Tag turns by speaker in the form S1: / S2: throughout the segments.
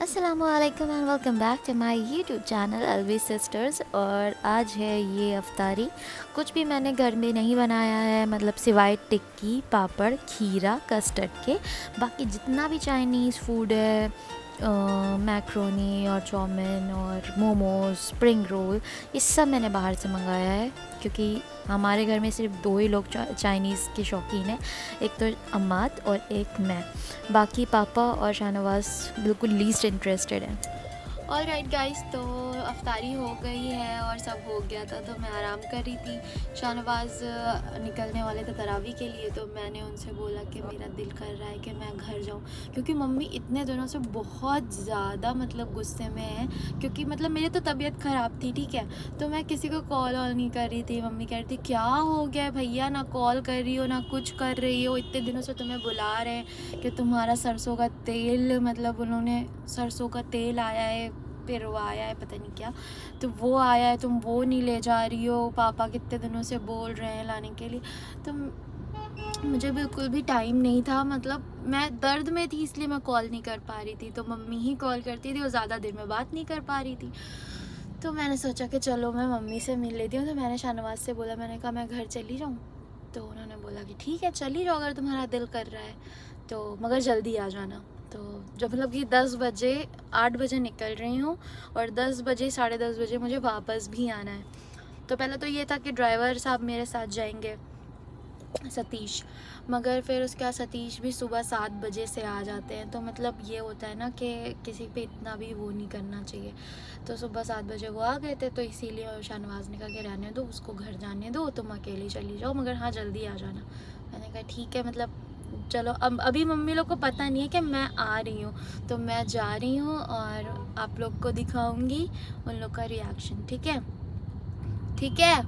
S1: अस्सलामुअलैकुम and welcome back to my YouTube channel Alvi sisters. और आज है ये अफ्तारी। कुछ भी मैंने घर में नहीं बनाया है, मतलब सिवाय टिक्की, पापड़, खीरा, कस्टर्ड के। बाकी जितना भी चाइनीज़ फूड है, मैक्रोनी और चाउमीन और मोमोज, स्प्रिंग रोल, ये सब मैंने बाहर से मंगाया है, क्योंकि हमारे घर में सिर्फ दो ही लोग चाइनीज़ के शौकीन हैं, एक तो अम्मात और एक मैं। बाकी पापा और शाहनवाज बिल्कुल लीस्ट इंटरेस्टेड हैं। ऑल राइट गाइस, तो अफ्तारी हो गई है और सब हो गया था, तो मैं आराम कर रही थी। शाहनवाज निकलने वाले थे तरावी के लिए, तो मैंने उनसे बोला कि मेरा दिल कर रहा है कि मैं घर जाऊं, क्योंकि मम्मी इतने दिनों से बहुत ज़्यादा मतलब गुस्से में है। क्योंकि मतलब मेरी तो तबीयत ख़राब थी, ठीक है, तो मैं किसी को कॉल वॉल नहीं कर रही थी। मम्मी कह रही थी क्या हो गया है भैया, ना कॉल कर रही हो ना कुछ कर रही हो, इतने दिनों से तुम्हें बुला रहे हैं कि तुम्हारा सरसों का तेल, मतलब उन्होंने सरसों का तेल आया है, फिर वो आया है पता नहीं क्या, तो वो आया है, तुम वो नहीं ले जा रही हो, पापा कितने दिनों से बोल रहे हैं लाने के लिए। तो मुझे बिल्कुल भी टाइम नहीं था, मतलब मैं दर्द में थी इसलिए मैं कॉल नहीं कर पा रही थी, तो मम्मी ही कॉल करती थी और ज़्यादा देर में बात नहीं कर पा रही थी। तो मैंने सोचा कि चलो मैं मम्मी से मिल लेती हूँ, तो मैंने शाहनवाज से बोला, मैंने कहा मैं घर चली जाऊँ, तो उन्होंने बोला कि ठीक है चली जाओ अगर तुम्हारा दिल कर रहा है, तो मगर जल्दी आ जाना। तो जब मतलब कि 10 बजे 8 बजे निकल रही हूँ और 10 बजे 10:30 बजे मुझे वापस भी आना है। तो पहले तो ये था कि ड्राइवर साहब मेरे साथ जाएंगे, सतीश, मगर फिर उसके बाद सतीश भी सुबह 7 बजे से आ जाते हैं, तो मतलब ये होता है ना कि किसी पे इतना भी वो नहीं करना चाहिए। तो सुबह 7 बजे वो आ गए थे, तो इसीलिए शाहनवाज ने कहा कि रहने दो उसको, घर जाने दो, तुम अकेली चली जाओ, मगर हाँ जल्दी आ जाना। मैंने कहा ठीक है, मतलब चलो। अब अभी मम्मी लोग को पता नहीं है कि मैं आ रही हूँ, तो मैं जा रही हूँ और आप लोग को दिखाऊंगी उन लोग का रिएक्शन, ठीक है ठीक है।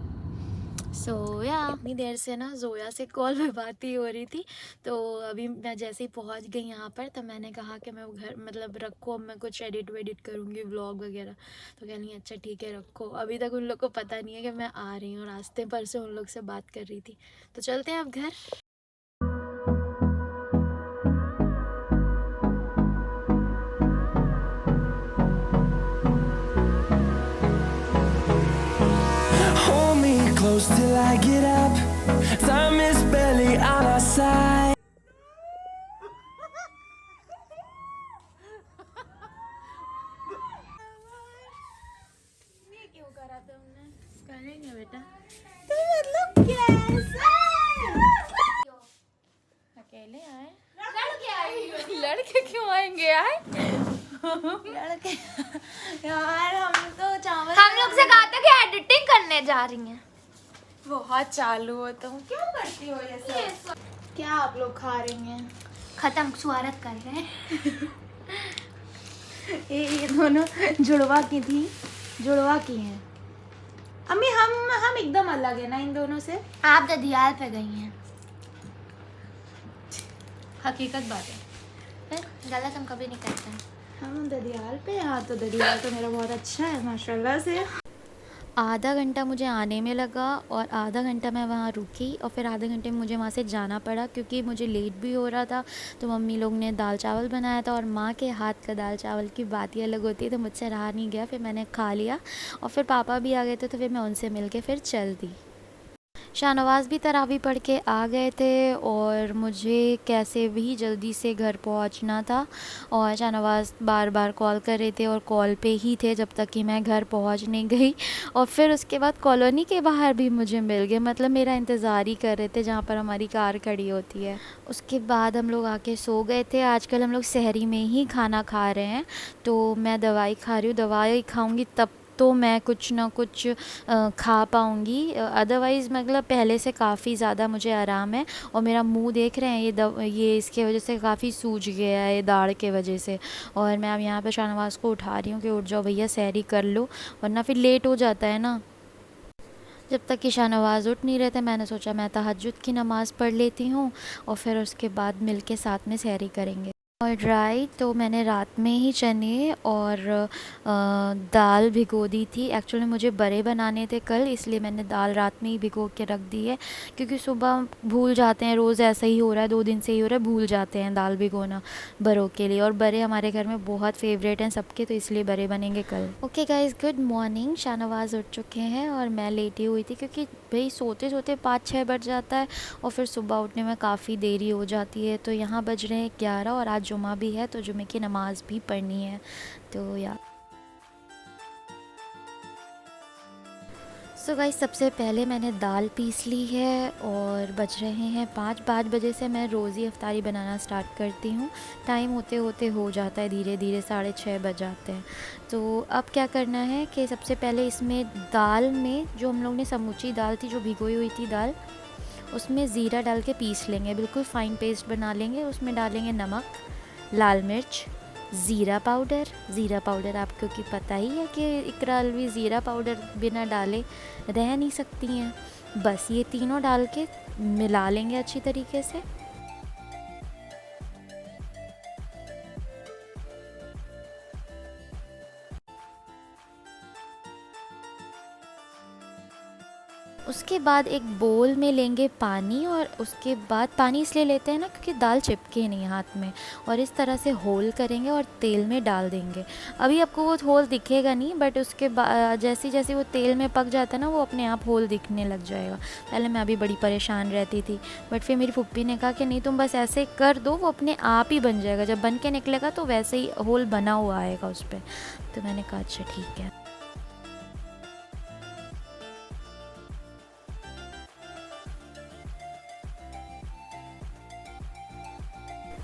S1: सोया इतनी देर से ना जोया से कॉल पे बात ही हो रही थी, तो अभी मैं जैसे ही पहुंच गई यहाँ पर, तो मैंने कहा कि मैं घर मतलब रखो, अब मैं कुछ एडिट वेडिट करूँगी व्लॉग वगैरह। तो कह रही अच्छा ठीक है रखो। अभी तक उन लोग को पता नहीं है कि मैं आ रही हूँ, रास्ते पर से उन लोग से बात कर रही थी। तो चलते हैं अब घर।
S2: Hold me close till I get up. Time is barely on our side.
S1: ये क्यों करा तुमने? करेंगे बेटा।
S3: तो मतलब कैसे
S1: अकेले आए? लड़के आए। लड़के क्यों आएंगे यार?
S3: लड़के यार, हम तो चावल
S1: हम लोग से कहा था कि एडिटिंग करने जा रही हैं।
S3: बहुत चालू हो तुम, क्यों करती हो ये सब? क्या आप लोग खा रही हैं?
S1: खत्म, स्वागत कर रहे हैं।
S3: ये दोनों जुड़वा की थी, जुड़वा की हैं। अम्मी हम एकदम अलग है ना इन दोनों से।
S1: आप ददियाल पे गई हैं।
S3: हकीकत बात है,
S1: फिर गलत हम कभी नहीं करते हैं।
S3: हम ददियाल पे। हाँ, तो ददियाल तो मेरा बहुत अच्छा है माशाल्लाह से।
S1: आधा घंटा मुझे आने में लगा और आधा घंटा मैं वहाँ रुकी, और फिर आधे घंटे में मुझे वहाँ से जाना पड़ा, क्योंकि मुझे लेट भी हो रहा था। तो मम्मी लोग ने दाल चावल बनाया था, और माँ के हाथ का दाल चावल की बात ही अलग होती है, तो मुझसे रहा नहीं गया, फिर मैंने खा लिया। और फिर पापा भी आ गए थे, तो फिर मैं उनसे मिल के फिर चल दी। शाहनवाज भी तरावी पढ़ के आ गए थे, और मुझे कैसे भी जल्दी से घर पहुंचना था। और शाहनवाज बार बार कॉल कर रहे थे और कॉल पे ही थे जब तक कि मैं घर पहुंच नहीं गई। और फिर उसके बाद कॉलोनी के बाहर भी मुझे मिल गए, मतलब मेरा इंतज़ार ही कर रहे थे जहाँ पर हमारी कार खड़ी होती है। उसके बाद हम लोग आके सो गए थे। आजकल हम लोग सहरी में ही खाना खा रहे हैं, तो मैं दवाई खा रही हूँ, दवाई खाऊँगी तब तो मैं कुछ ना कुछ खा पाऊँगी, अदरवाइज़ मतलब पहले से काफ़ी ज़्यादा मुझे आराम है। और मेरा मुंह देख रहे हैं, ये इसके वजह से काफ़ी सूज गया है, ये दाढ़ के वजह से। और मैं अब यहाँ पे शाहनवाज को उठा रही हूँ कि उठ जाओ भैया, सहरी कर लो, वरना फिर लेट हो जाता है ना। जब तक कि शाहनवाज उठ नहीं रहे थे, मैंने सोचा मैं तहज्जुद की नमाज़ पढ़ लेती हूँ, और फिर उसके बाद मिल के साथ में सहरी करेंगे। और राइट, तो मैंने रात में ही चने और दाल भिगो दी थी। एक्चुअली मुझे बड़े बनाने थे कल, इसलिए मैंने दाल रात में ही भिगो के रख दी है, क्योंकि सुबह भूल जाते हैं। रोज़ ऐसा ही हो रहा है, 2 दिन से ही हो रहा है, भूल जाते हैं दाल भिगोना बड़ों के लिए। और बड़े हमारे घर में बहुत फेवरेट हैं सबके, तो इसलिए बड़े बनेंगे कल। Okay guys, good morning. Shahnawaz उठ चुके हैं और मैं लेटी हुई थी, क्योंकि भाई सोते सोते 5-6 बज जाता है और फिर सुबह उठने में काफ़ी देरी हो जाती है। तो यहाँ बज रहे हैं 11 और आज जुमा भी है, तो जुमे की नमाज़ भी पढ़नी है। तो यार सो गाइस, सबसे पहले मैंने दाल पीस ली है और बज रहे हैं 5 बजे से मैं रोज़ी अफ्तारी बनाना स्टार्ट करती हूँ। टाइम होते होते हो जाता है, धीरे धीरे 6:30 बज जाते हैं। तो अब क्या करना है कि सबसे पहले इसमें दाल में, जो हम लोग ने समूची दाल थी जो भिगोई हुई थी दाल, उसमें ज़ीरा डाल के पीस लेंगे, बिल्कुल फ़ाइन पेस्ट बना लेंगे। उसमें डालेंगे नमक, लाल मिर्च, ज़ीरा पाउडर आपको कि पता ही है कि इकरा अलवी ज़ीरा पाउडर बिना डाले रह नहीं सकती हैं। बस ये तीनों डाल के मिला लेंगे अच्छी तरीके से। उसके बाद एक बोल में लेंगे पानी, और उसके बाद पानी इसलिए लेते हैं ना क्योंकि दाल चिपके नहीं हाथ में, और इस तरह से होल करेंगे और तेल में डाल देंगे। अभी आपको वो होल दिखेगा नहीं, बट उसके बाद जैसे जैसे वो तेल में पक जाता है ना, वो अपने आप होल दिखने लग जाएगा। पहले मैं अभी बड़ी परेशान रहती थी, बट फिर मेरी फुप्पी ने कहा कि नहीं, तुम बस ऐसे कर दो, वो अपने आप ही बन जाएगा। जब बन के निकलेगा तो वैसे ही होल बना हुआ आएगा उस पर। तो मैंने कहा अच्छा ठीक है।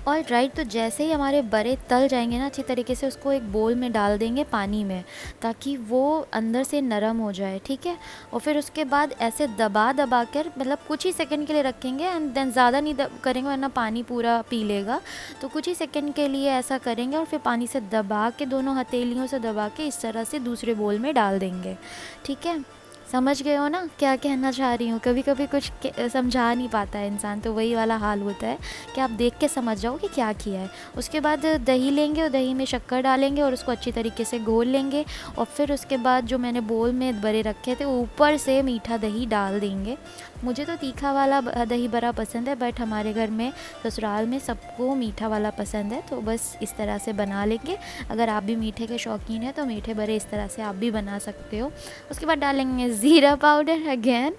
S1: और राइट, तो जैसे ही हमारे बड़े तल जाएंगे ना अच्छी तरीके से, उसको एक बोल में डाल देंगे पानी में, ताकि वो अंदर से नरम हो जाए, ठीक है। और फिर उसके बाद ऐसे दबा दबा कर, मतलब कुछ ही सेकंड के लिए रखेंगे, एंड देन ज़्यादा नहीं करेंगे वरना पानी पूरा पी लेगा। तो कुछ ही सेकंड के लिए ऐसा करेंगे और फिर पानी से दबा के, दोनों हथेलियों से दबा के इस तरह से दूसरे बोल में डाल देंगे, ठीक है। समझ गए हो ना क्या कहना चाह रही हूँ? कभी कभी कुछ समझा नहीं पाता है इंसान, तो वही वाला हाल होता है कि आप देख के समझ जाओ कि क्या किया है। उसके बाद दही लेंगे और दही में शक्कर डालेंगे और उसको अच्छी तरीके से घोल लेंगे। और फिर उसके बाद जो मैंने बोल में बड़े रखे थे, ऊपर से मीठा दही डाल देंगे। मुझे तो तीखा वाला दही बड़ा पसंद है, बट हमारे घर में ससुराल में सबको मीठा वाला पसंद है, तो बस इस तरह से बना लेंगे। अगर आप भी मीठे के शौकीन हैं तो मीठे बड़े इस तरह से आप भी बना सकते हो। उसके बाद डालेंगे ज़ीरा पाउडर अगेन,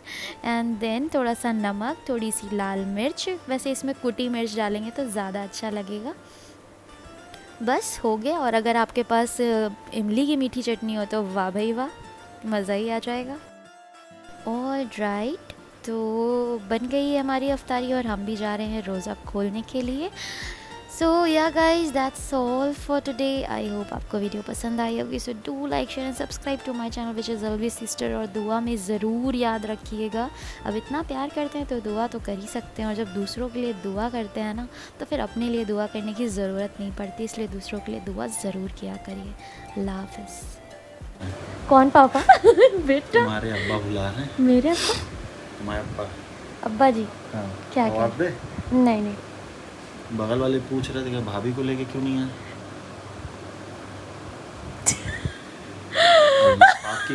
S1: एंड देन थोड़ा सा नमक, थोड़ी सी लाल मिर्च। वैसे इसमें कुटी मिर्च डालेंगे तो ज़्यादा अच्छा लगेगा। बस हो गया। और अगर आपके पास इमली की मीठी चटनी हो तो वाह भाई वाह, मज़ा ही आ जाएगा। ऑल राइट, तो बन गई है हमारी अफ्तारी और हम भी जा रहे हैं रोज़ा खोलने के लिए। So yeah guys, that's all for today. I hope आपको वीडियो पसंद आई होगी। So do like, share and subscribe to my channel which is Alvi's sister. और दुआ में ज़रूर याद रखिएगा। अब इतना प्यार करते हैं तो दुआ तो कर ही सकते हैं, और जब दूसरों के लिए दुआ करते हैं ना, तो फिर अपने लिए दुआ करने की ज़रूरत नहीं पड़ती। इसलिए दूसरों के लिए दुआ ज़रूर किया करिए। अल्लाह हाफ़िज़। कौन पापा? बेटा
S4: तुम्हारे अब्बा बुला रहे हैं।
S1: मेरे अब्बा?
S4: तुम्हारे अब्बा?
S1: अब्बा जी?
S4: हाँ।
S1: क्या
S4: जवाब दे।
S1: नहीं नहीं,
S4: बगल वाले पूछ रहे थे कि भाभी को लेके क्यों नहीं आए। आपकी